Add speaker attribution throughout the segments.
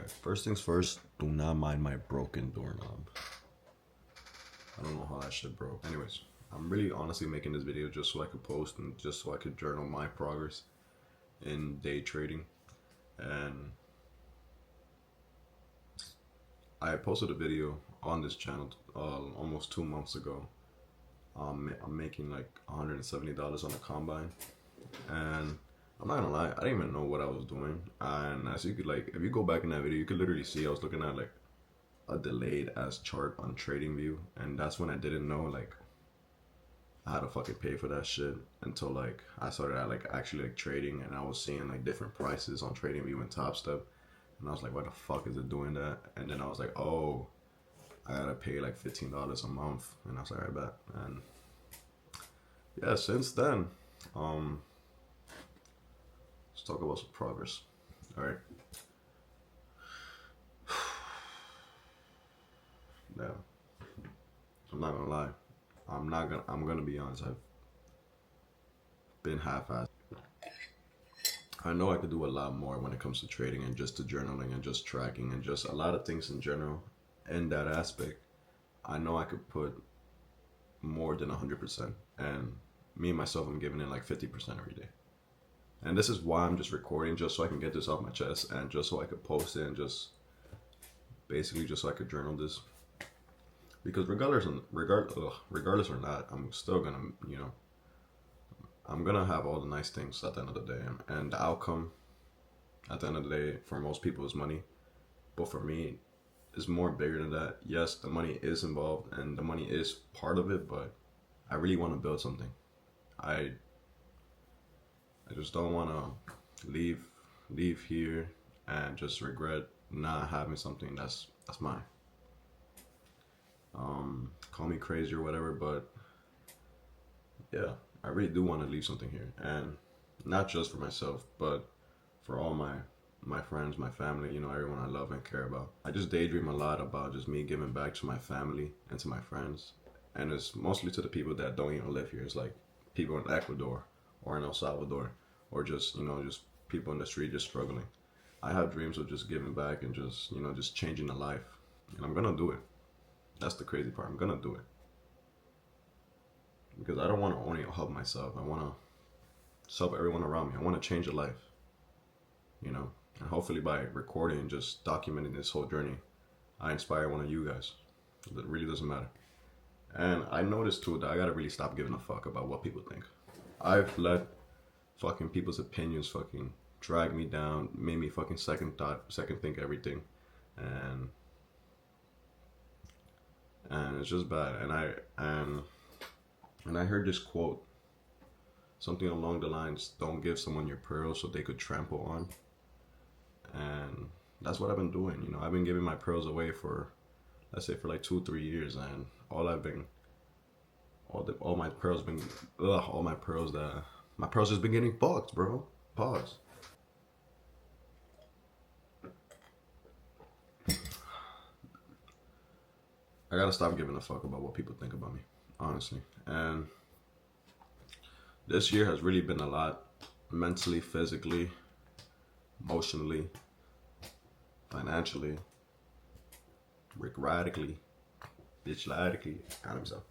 Speaker 1: Alright, first things first, do not mind my broken doorknob. I don't know how that shit broke. Anyways, I'm really honestly making this video just so I could post and just so I could journal my progress in day trading. And I posted a video on this channel almost 2 months ago. I'm making like $170 on a combine, and I'm not gonna lie, I didn't even know what I was doing. And as you could, like, if you go back in that video, you could literally see I was looking at like a delayed as chart on TradingView, and that's when I didn't know like I had to fucking pay for that shit until like I started at like actually like trading, and I was seeing like different prices on TradingView and Top Step, and I was like, why the fuck is it doing that? And then I was like, oh, I gotta pay like $15 a month, and I was like, I bet. And yeah, since then, let's talk about some progress. All right. Yeah, I'm not gonna lie. I'm gonna be honest. I've been half-assed. I know I could do a lot more when it comes to trading and just to journaling and just tracking and just a lot of things in general. In that aspect, I know I could put more than 100%. And me myself, I'm giving it like 50% every day. And this is why I'm just recording, just so I can get this off my chest and just so I could post it and just basically just so I could journal this. Because regardless or not, I'm still gonna, I'm gonna have all the nice things at the end of the day, and the outcome at the end of the day for most people is money, but for me, it's more bigger than that. Yes, the money is involved and the money is part of it, but I really want to build something. I just don't want to leave here and just regret not having something that's mine. Call me crazy or whatever, but yeah, I really do want to leave something here, and not just for myself, but for all my friends, my family, everyone I love and care about. I just daydream a lot about just me giving back to my family and to my friends, and it's mostly to the people that don't even live here. It's like people in Ecuador or in El Salvador, or just just people in the street just struggling. I have dreams of just giving back and just changing a life, and I'm gonna do it. That's the crazy part. I'm gonna do it because I don't want to only help myself. I want to help everyone around me. I want to change a life, and hopefully by recording and just documenting this whole journey, I inspire one of you guys. It really doesn't matter. And I noticed too that I gotta really stop giving a fuck about what people think. I've let fucking people's opinions fucking drag me down, made me fucking second think everything, and it's just bad. And I heard this quote, something along the lines, don't give someone your pearls so they could trample on. And that's what I've been doing. I've been giving my pearls away for, let's say, for like 2-3 years, and all my pearls has been getting fucked, bro. Pause. I gotta stop giving a fuck about what people think about me, honestly. And this year has really been a lot, mentally, physically, emotionally, financially, radically, bitch-ladically, kind of himself.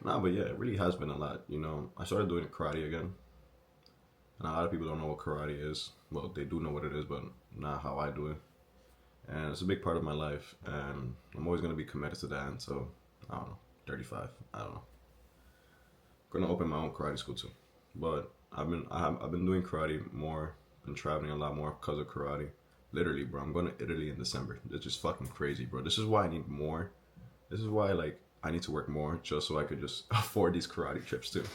Speaker 1: But yeah, it really has been a lot. I started doing karate again, and a lot of people don't know what karate is. Well, they do know what it is, but not how I do it. And it's a big part of my life, and I'm always gonna be committed to that. And so, I don't know, 35, I don't know. I'm gonna open my own karate school too, but I've been doing karate more, been traveling a lot more because of karate. Literally, bro, I'm going to Italy in December. It's just fucking crazy, bro. This is why I need more. This is why like I need to work more just so I could just afford these karate trips too.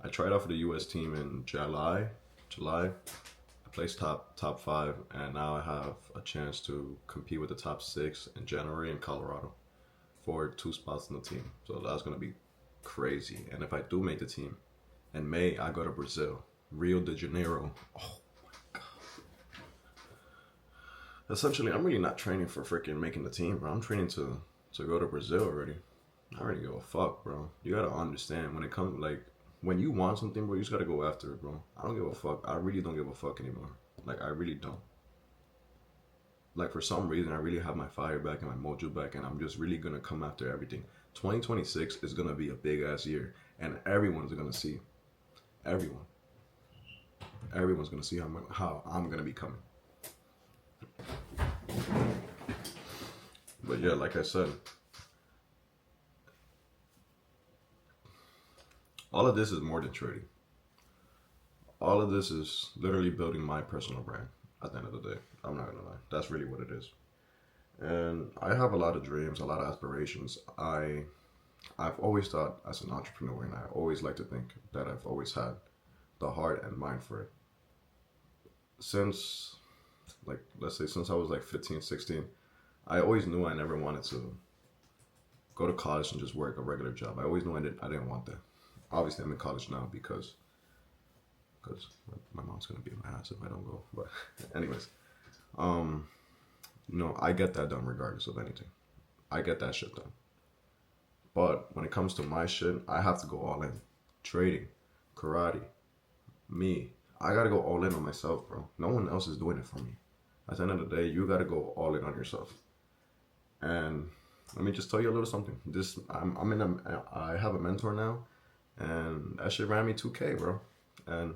Speaker 1: I tried out for the U.S. team in July. I placed top 5, and now I have a chance to compete with the top 6 in January in Colorado for 2 spots in the team. So that's gonna be crazy. And if I do make the team, in May I go to Brazil, Rio de Janeiro. Oh my god! Essentially, I'm really not training for freaking making the team, bro. I'm training to go to Brazil already. I already give a fuck, bro. You gotta understand when it comes like when you want something, bro, you just gotta go after it, bro. I don't give a fuck. I really don't give a fuck anymore. Like, I really don't. Like, for some reason, I really have my fire back and my mojo back, and I'm just really gonna come after everything. 2026 is gonna be a big ass year, and everyone's gonna see. Everyone. Everyone's gonna see how I'm gonna be coming. But yeah, like I said, all of this is more than trading. All of this is literally building my personal brand at the end of the day. I'm not gonna lie. That's really what it is. And I have a lot of dreams, a lot of aspirations. I've always thought as an entrepreneur, and I always like to think that I've always had the heart and mind for it. Since, like, let's say since I was like 15, 16, I always knew I never wanted to go to college and just work a regular job. I always knew I didn't want that. Obviously, I'm in college now because my mom's gonna beat my ass if I don't go. But anyways, I get that done regardless of anything. I get that shit done. But when it comes to my shit, I have to go all in. Trading, karate, me. I gotta go all in on myself, bro. No one else is doing it for me. At the end of the day, you gotta go all in on yourself. And let me just tell you a little something. I have a mentor now, and that shit ran me 2K, bro. And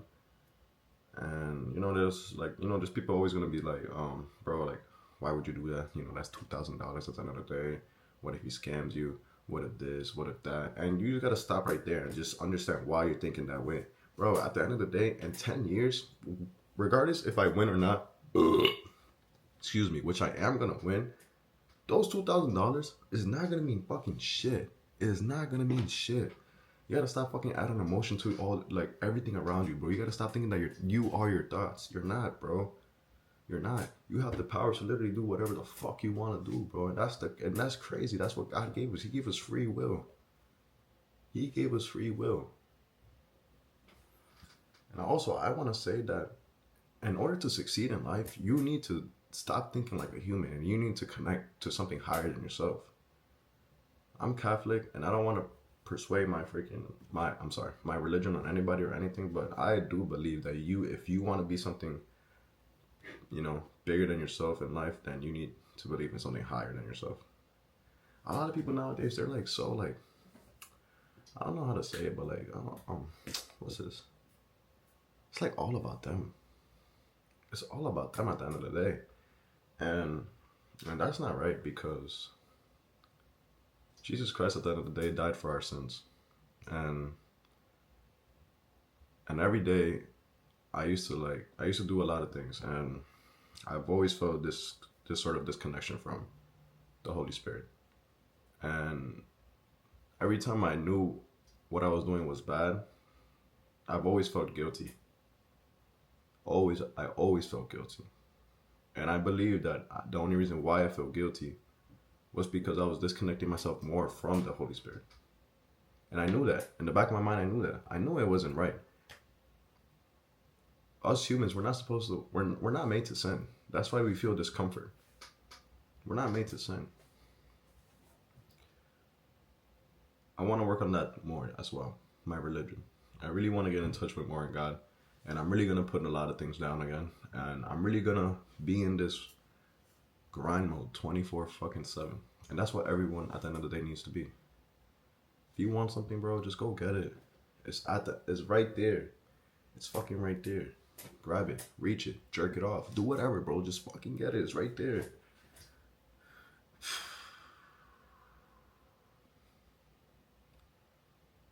Speaker 1: there's people always gonna be like, bro, like, why would you do that? That's $2,000 at the end of the day. What if he scams you? What if this? What if that? And you gotta stop right there and just understand why you're thinking that way, bro. At the end of the day, in 10 years, regardless if I win or not, excuse me, which I am gonna win, those $2,000 is not gonna mean fucking shit. It is not gonna mean shit. You gotta stop fucking adding emotion to all, like, everything around you, bro. You gotta stop thinking that you are your thoughts. You're not, bro. You're not. You have the power to literally do whatever the fuck you want to do, bro. And that's crazy. That's what God gave us. He gave us free will. He gave us free will. And also, I want to say that in order to succeed in life, you need to stop thinking like a human, and you need to connect to something higher than yourself. I'm Catholic, and I don't want to persuade my religion on anybody or anything, but I do believe that if you want to be something, bigger than yourself in life, then you need to believe in something higher than yourself. A lot of people nowadays, they're like, so, like, I don't know how to say it, but like, what's this? It's like all about them. It's all about them at the end of the day. And that's not right, because Jesus Christ at the end of the day died for our sins. And every day I used to do a lot of things, and I've always felt this sort of disconnection from the Holy Spirit. And every time I knew what I was doing was bad, I've always felt guilty. I always felt guilty. And I believe that the only reason why I felt guilty was because I was disconnecting myself more from the Holy Spirit. And I knew that. In the back of my mind, I knew that. I knew it wasn't right. Us humans, we're not made to sin. That's why we feel discomfort. We're not made to sin. I want to work on that more as well, my religion. I really want to get in touch with more God, and I'm really going to put a lot of things down again, and I'm really going to be in this grind mode 24/7. And that's what everyone at the end of the day needs to be. If you want something, bro, just go get it. It's right there. It's fucking right there. Grab it, reach it, jerk it off, do whatever, bro. Just fucking get it. It's right there.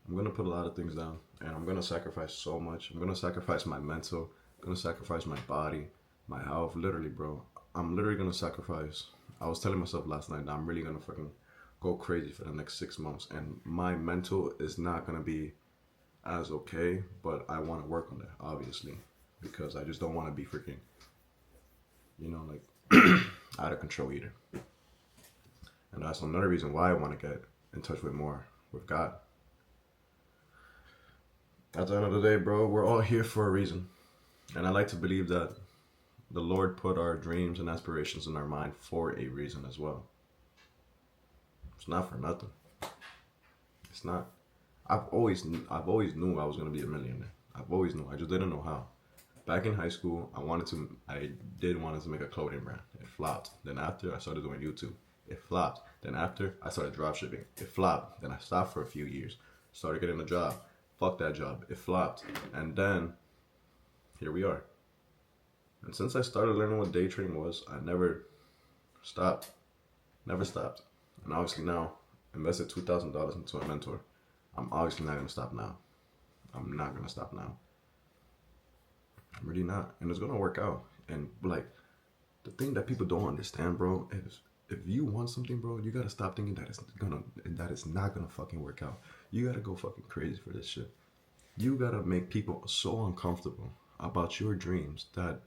Speaker 1: I'm gonna put a lot of things down, and I'm gonna sacrifice so much. I'm gonna sacrifice my mental. I'm gonna sacrifice my body, my health. Literally, bro. I'm literally gonna sacrifice. I was telling myself last night that I'm really gonna fucking go crazy for the next 6 months, and my mental is not gonna be as okay, but I want to work on that, obviously, because I just don't want to be freaking, like, out of control either. And that's another reason why I want to get in touch with God. At the end of the day, bro, we're all here for a reason. And I like to believe that the Lord put our dreams and aspirations in our mind for a reason as well. It's not for nothing. It's not. I've always knew I was gonna be a millionaire. I've always knew. I just didn't know how. Back in high school, I did wanted to make a clothing brand. It flopped. Then after, I started doing YouTube. It flopped. Then after, I started dropshipping. It flopped. Then I stopped for a few years. Started getting a job. Fuck that job. It flopped. And then, here we are. And since I started learning what day trading was, I never stopped. Never stopped. And obviously now, invested $2,000 into a mentor. I'm obviously not going to stop now. I'm not going to stop now. I'm really not. And it's going to work out. And like, the thing that people don't understand, bro, is if you want something, bro, you got to stop thinking that it's not going to fucking work out. You got to go fucking crazy for this shit. You got to make people so uncomfortable about your dreams that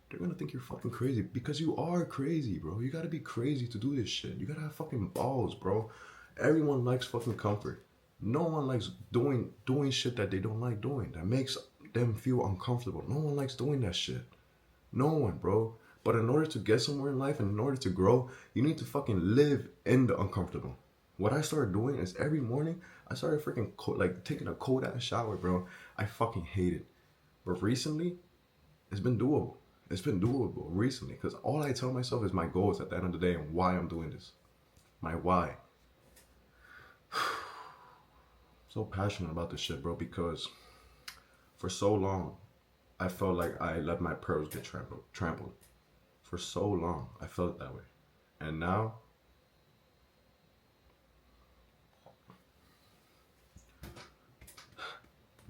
Speaker 1: they're going to think you're fucking crazy, because you are crazy, bro. You got to be crazy to do this shit. You got to have fucking balls, bro. Everyone likes fucking comfort. No one likes doing shit that they don't like doing, that makes them feel uncomfortable. No one likes doing that shit. No one, bro. But in order to get somewhere in life and in order to grow, you need to fucking live in the uncomfortable. What I started doing is every morning, I started freaking like taking a cold ass shower, bro. I fucking hate it. But recently, it's been doable. It's been doable recently, because all I tell myself is my goals at the end of the day and why I'm doing this. My why. So passionate about this shit, bro, because for so long, I felt like I let my pearls get trampled. For so long, I felt that way. And now,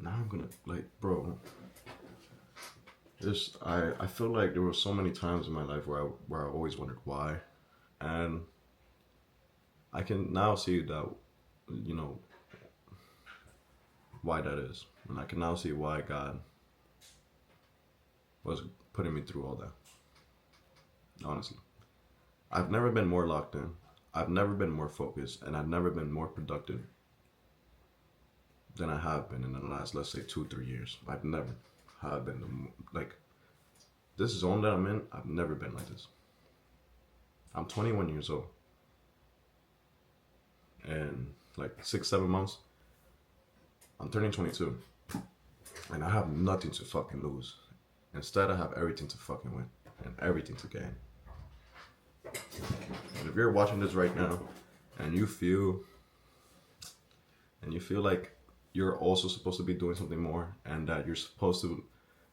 Speaker 1: I'm gonna, like, bro, I feel like there were so many times in my life where I always wondered why. And I can now see that, you know, why that is. And I can now see why God was putting me through all that. Honestly. I've never been more locked in. I've never been more focused. And I've never been more productive than I have been in the last, let's say, 2-3 years. I've never have been, like, this zone that I'm in, I've never been like this. I'm 21 years old. And like 6-7 months, I'm turning 22. And I have nothing to fucking lose. Instead, I have everything to fucking win. And everything to gain. And if you're watching this right now, and you feel like you're also supposed to be doing something more, and that you're supposed to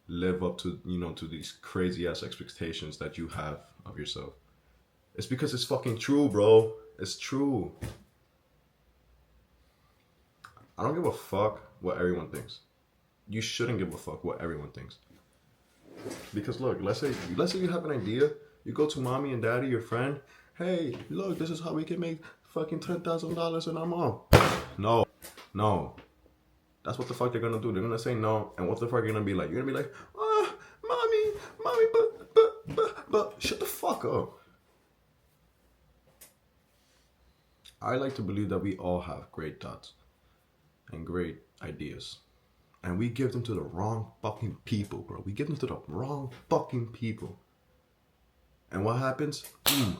Speaker 1: live up to, you know, to these crazy ass expectations that you have of yourself, it's because it's fucking true, bro. It's true. I don't give a fuck what everyone thinks. You shouldn't give a fuck what everyone thinks. Because look, let's say you have an idea, you go to mommy and daddy, your friend, hey, look, this is how we can make fucking $10,000 in a month. No. That's what the fuck they're gonna do. They're gonna say no, and what the fuck you're gonna be like? You're gonna be like, mommy, but shut the fuck up. I like to believe that we all have great thoughts and great ideas. And we give them to the wrong fucking people, bro. We give them to the wrong fucking people. And what happens?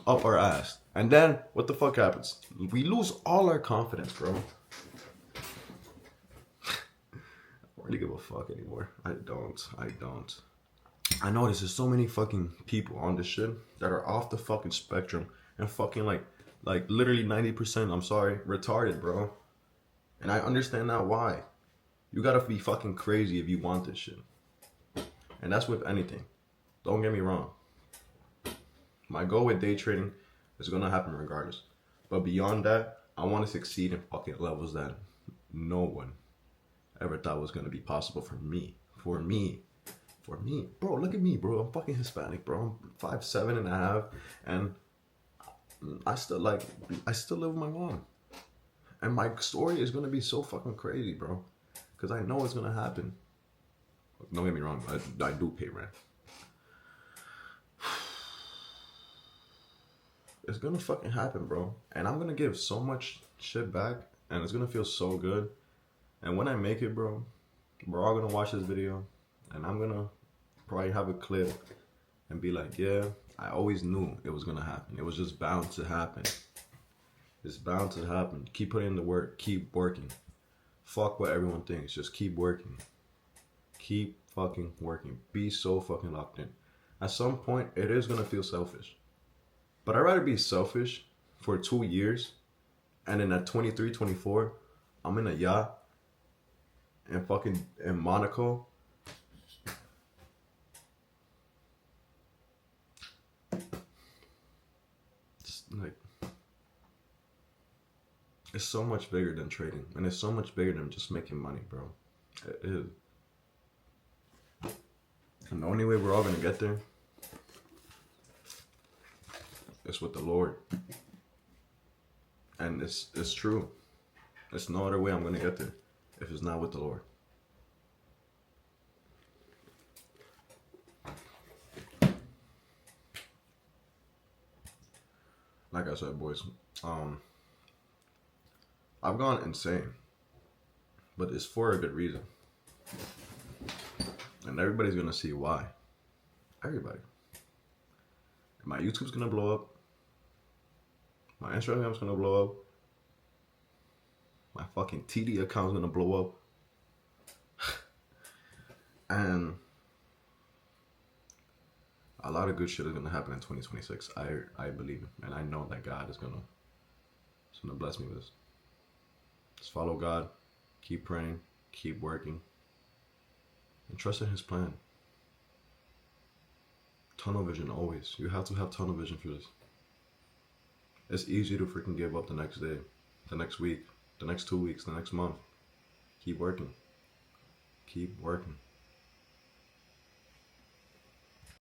Speaker 1: Up our ass. And then, what the fuck happens? We lose all our confidence, bro. I don't really give a fuck anymore. I don't. I notice there's so many fucking people on this shit that are off the fucking spectrum and fucking like literally 90%, I'm sorry, retarded, bro. And I understand now why. You gotta be fucking crazy if you want this shit. And that's with anything. Don't get me wrong. My goal with day trading is gonna happen regardless. But beyond that, I want to succeed in fucking levels that no one ever thought was gonna be possible for me. For me. Bro, look at me, bro. I'm fucking Hispanic, bro. I'm 5'7.5", and I still live with my mom. And my story is gonna be so fucking crazy, bro. Because I know it's gonna happen. Don't get me wrong, I do pay rent. It's gonna fucking happen, bro. And I'm gonna give so much shit back, and it's gonna feel so good. And when I make it, bro, we're all gonna watch this video, and I'm gonna probably have a clip and be like, yeah, I always knew it was gonna happen. It was just bound to happen. It's bound to happen. Keep putting in the work. Keep working. Fuck what everyone thinks. Just keep working. Keep fucking working. Be so fucking locked in. At some point, it is gonna feel selfish. But I'd rather be selfish for 2 years and then at 23, 24, I'm in a yacht and fucking in Monaco. It's like, it's so much bigger than trading. And it's so much bigger than just making money, bro. It is. And the only way we're all gonna get there is with the Lord. And it's true. There's no other way I'm gonna get there if it's not with the Lord. Like I said, boys, I've gone insane, but it's for a good reason. And everybody's gonna see why. Everybody. My YouTube's gonna blow up. My Instagram's gonna blow up. My fucking TD account's gonna blow up. And a lot of good shit is gonna happen in 2026. I believe it. And I know that God is gonna bless me with this. Just follow God, keep praying, keep working, and trust in His plan. Tunnel vision always. You have to have tunnel vision for this. It's easy to freaking give up the next day, the next week, the next 2 weeks, the next month. Keep working. Keep working.